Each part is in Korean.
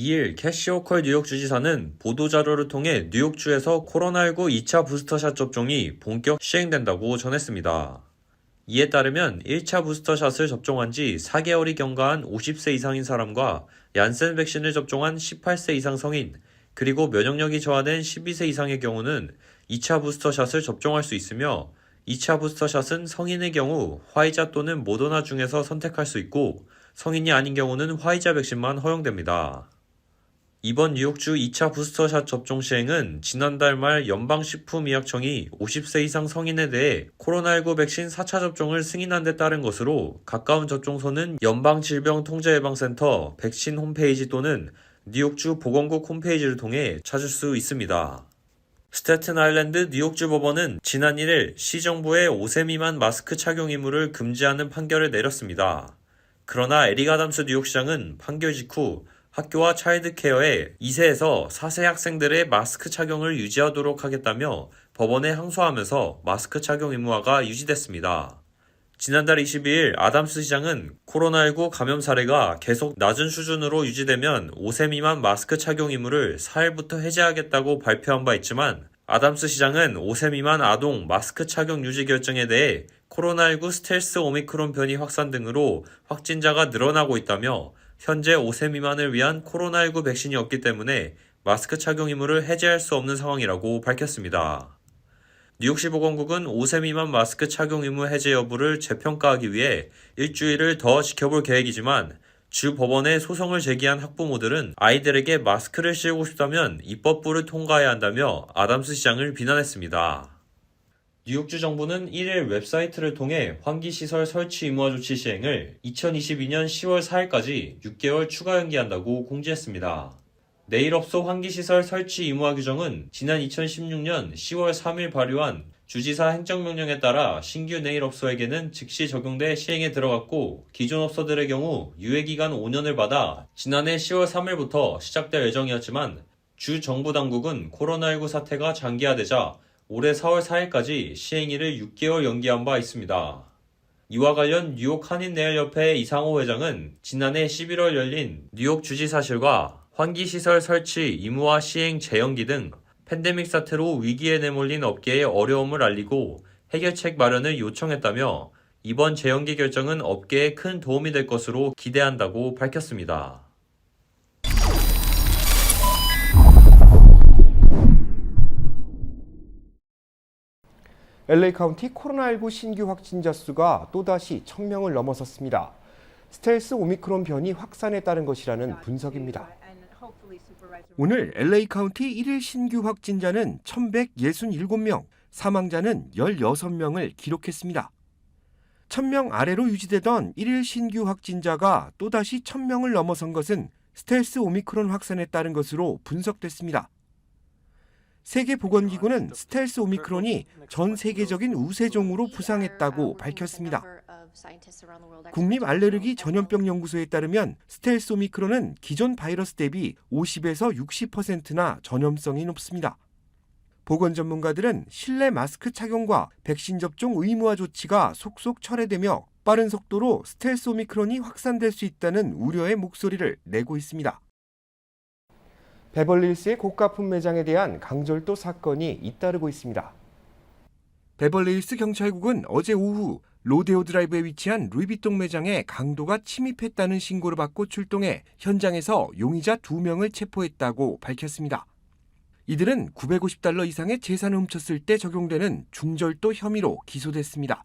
2일 캐시 호컬 뉴욕 주지사는 보도자료를 통해 뉴욕주에서 코로나19 2차 부스터샷 접종이 본격 시행된다고 전했습니다. 이에 따르면 1차 부스터샷을 접종한 지 4개월이 경과한 50세 이상인 사람과 얀센 백신을 접종한 18세 이상 성인, 그리고 면역력이 저하된 12세 이상의 경우는 2차 부스터샷을 접종할 수 있으며 2차 부스터샷은 성인의 경우 화이자 또는 모더나 중에서 선택할 수 있고 성인이 아닌 경우는 화이자 백신만 허용됩니다. 이번 뉴욕주 2차 부스터샷 접종 시행은 지난달 말 연방식품의약청이 50세 이상 성인에 대해 코로나19 백신 4차 접종을 승인한 데 따른 것으로 가까운 접종소는 연방질병통제예방센터 백신 홈페이지 또는 뉴욕주 보건국 홈페이지를 통해 찾을 수 있습니다. 스태튼 아일랜드 뉴욕주 법원은 지난 1일 시정부의 5세 미만 마스크 착용 의무를 금지하는 판결을 내렸습니다. 그러나 에릭 아담스 뉴욕시장은 판결 직후 학교와 차일드케어에 2세에서 4세 학생들의 마스크 착용을 유지하도록 하겠다며 법원에 항소하면서 마스크 착용 의무화가 유지됐습니다. 지난달 22일 아담스 시장은 코로나19 감염 사례가 계속 낮은 수준으로 유지되면 5세 미만 마스크 착용 의무를 4일부터 해제하겠다고 발표한 바 있지만 아담스 시장은 5세 미만 아동 마스크 착용 유지 결정에 대해 코로나19 스텔스 오미크론 변이 확산 등으로 확진자가 늘어나고 있다며 현재 5세 미만을 위한 코로나19 백신이 없기 때문에 마스크 착용 의무를 해제할 수 없는 상황이라고 밝혔습니다. 뉴욕시 보건국은 5세 미만 마스크 착용 의무 해제 여부를 재평가하기 위해 일주일을 더 지켜볼 계획이지만 주 법원에 소송을 제기한 학부모들은 아이들에게 마스크를 씌우고 싶다면 입법부를 통과해야 한다며 아담스 시장을 비난했습니다. 뉴욕주 정부는 1일 웹사이트를 통해 환기시설 설치 의무화 조치 시행을 2022년 10월 4일까지 6개월 추가 연기한다고 공지했습니다. 내일업소 환기시설 설치 의무화 규정은 지난 2016년 10월 3일 발효한 주지사 행정명령에 따라 신규 네일업소에게는 즉시 적용돼 시행에 들어갔고 기존 업소들의 경우 유예기간 5년을 받아 지난해 10월 3일부터 시작될 예정이었지만 주 정부 당국은 코로나19 사태가 장기화되자 올해 4월 4일까지 시행일을 6개월 연기한 바 있습니다. 이와 관련 뉴욕 한인내일협회 이상호 회장은 지난해 11월 열린 뉴욕 주지사실과 환기시설 설치 의무화 시행 재연기 등 팬데믹 사태로 위기에 내몰린 업계의 어려움을 알리고 해결책 마련을 요청했다며 이번 재연기 결정은 업계에 큰 도움이 될 것으로 기대한다고 밝혔습니다. LA 카운티 코로나19 신규 확진자 수가 또다시 1,000명을 넘어섰습니다. 스텔스 오미크론 변이 확산에 따른 것이라는 분석입니다. 오늘 LA 카운티 1일 신규 확진자는 1,167명, 사망자는 16명을 기록했습니다. 1,000명 아래로 유지되던 1일 신규 확진자가 또다시 1,000명을 넘어선 것은 스텔스 오미크론 확산에 따른 것으로 분석됐습니다. 세계보건기구는 스텔스 오미크론이 전 세계적인 우세종으로 부상했다고 밝혔습니다. 국립알레르기 전염병 연구소에 따르면 스텔스 오미크론은 기존 바이러스 대비 50에서 60%나 전염성이 높습니다. 보건 전문가들은 실내 마스크 착용과 백신 접종 의무화 조치가 속속 철회되며 빠른 속도로 스텔스 오미크론이 확산될 수 있다는 우려의 목소리를 내고 있습니다. 베벌리힐스의 고가품 매장에 대한 강절도 사건이 잇따르고 있습니다. 베벌리힐스 경찰국은 어제 오후 로데오 드라이브에 위치한 루이비통 매장에 강도가 침입했다는 신고를 받고 출동해 현장에서 용의자 2명을 체포했다고 밝혔습니다. 이들은 $950 이상의 재산을 훔쳤을 때 적용되는 중절도 혐의로 기소됐습니다.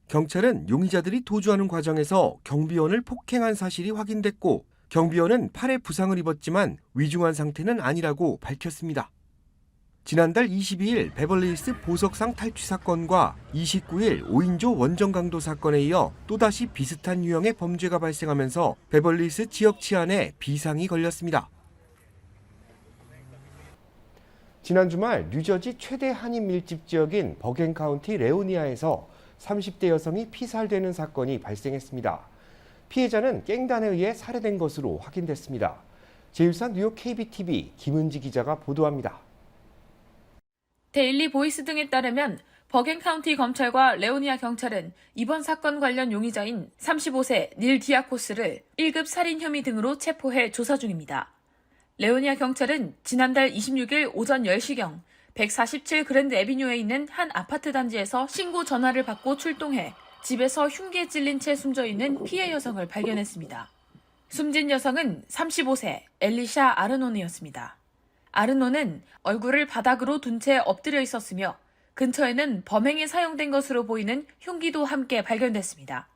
경찰은 용의자들이 도주하는 과정에서 경비원을 폭행한 사실이 확인됐고 경비원은 팔에 부상을 입었지만 위중한 상태는 아니라고 밝혔습니다. 지난달 22일 베벌리힐스 보석상 탈취 사건과 29일 5인조 원정 강도 사건에 이어 또다시 비슷한 유형의 범죄가 발생하면서 베벌리힐스 지역 치안에 비상이 걸렸습니다. 지난 주말 뉴저지 최대 한인 밀집 지역인 버겐 카운티 레오니아에서 30대 여성이 피살되는 사건이 발생했습니다. 피해자는 갱단에 의해 살해된 것으로 확인됐습니다. 제1사 뉴욕 KBTV 김은지 기자가 보도합니다. 데일리 보이스 등에 따르면 버겐 카운티 검찰과 레오니아 경찰은 이번 사건 관련 용의자인 35세 닐 디아코스를 1급 살인 혐의 등으로 체포해 조사 중입니다. 레오니아 경찰은 지난달 26일 오전 10시경 147 그랜드 애비뉴에 있는 한 아파트 단지에서 신고 전화를 받고 출동해 집에서 흉기에 찔린 채 숨져 있는 피해 여성을 발견했습니다. 숨진 여성은 35세 엘리샤 아르논이었습니다. 아르논은 얼굴을 바닥으로 둔 채 엎드려 있었으며 근처에는 범행에 사용된 것으로 보이는 흉기도 함께 발견됐습니다.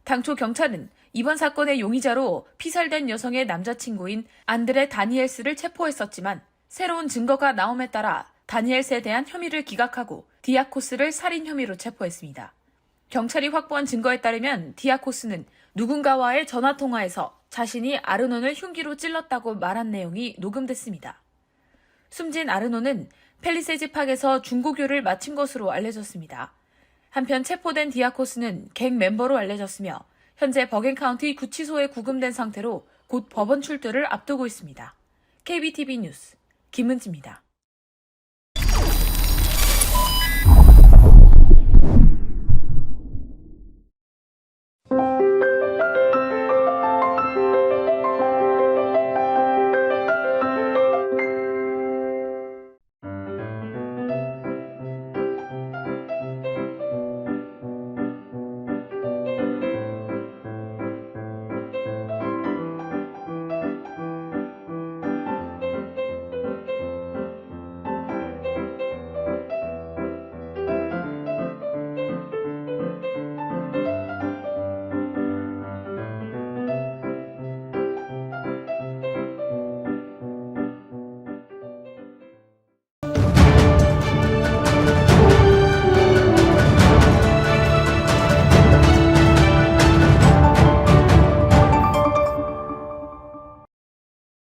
당초 경찰은 이번 사건의 용의자로 피살된 여성의 남자친구인 안드레 다니엘스를 체포했었지만 새로운 증거가 나옴에 따라 다니엘스에 대한 혐의를 기각하고 디아코스를 살인 혐의로 체포했습니다. 경찰이 확보한 증거에 따르면 디아코스는 누군가와의 전화통화에서 자신이 아르논을 흉기로 찔렀다고 말한 내용이 녹음됐습니다. 숨진 아르논은 펠리세즈 팍에서 중고교를 마친 것으로 알려졌습니다. 한편 체포된 디아코스는 갱 멤버로 알려졌으며 현재 버겐 카운티 구치소에 구금된 상태로 곧 법원 출두를 앞두고 있습니다. KBTV 뉴스 김은지입니다.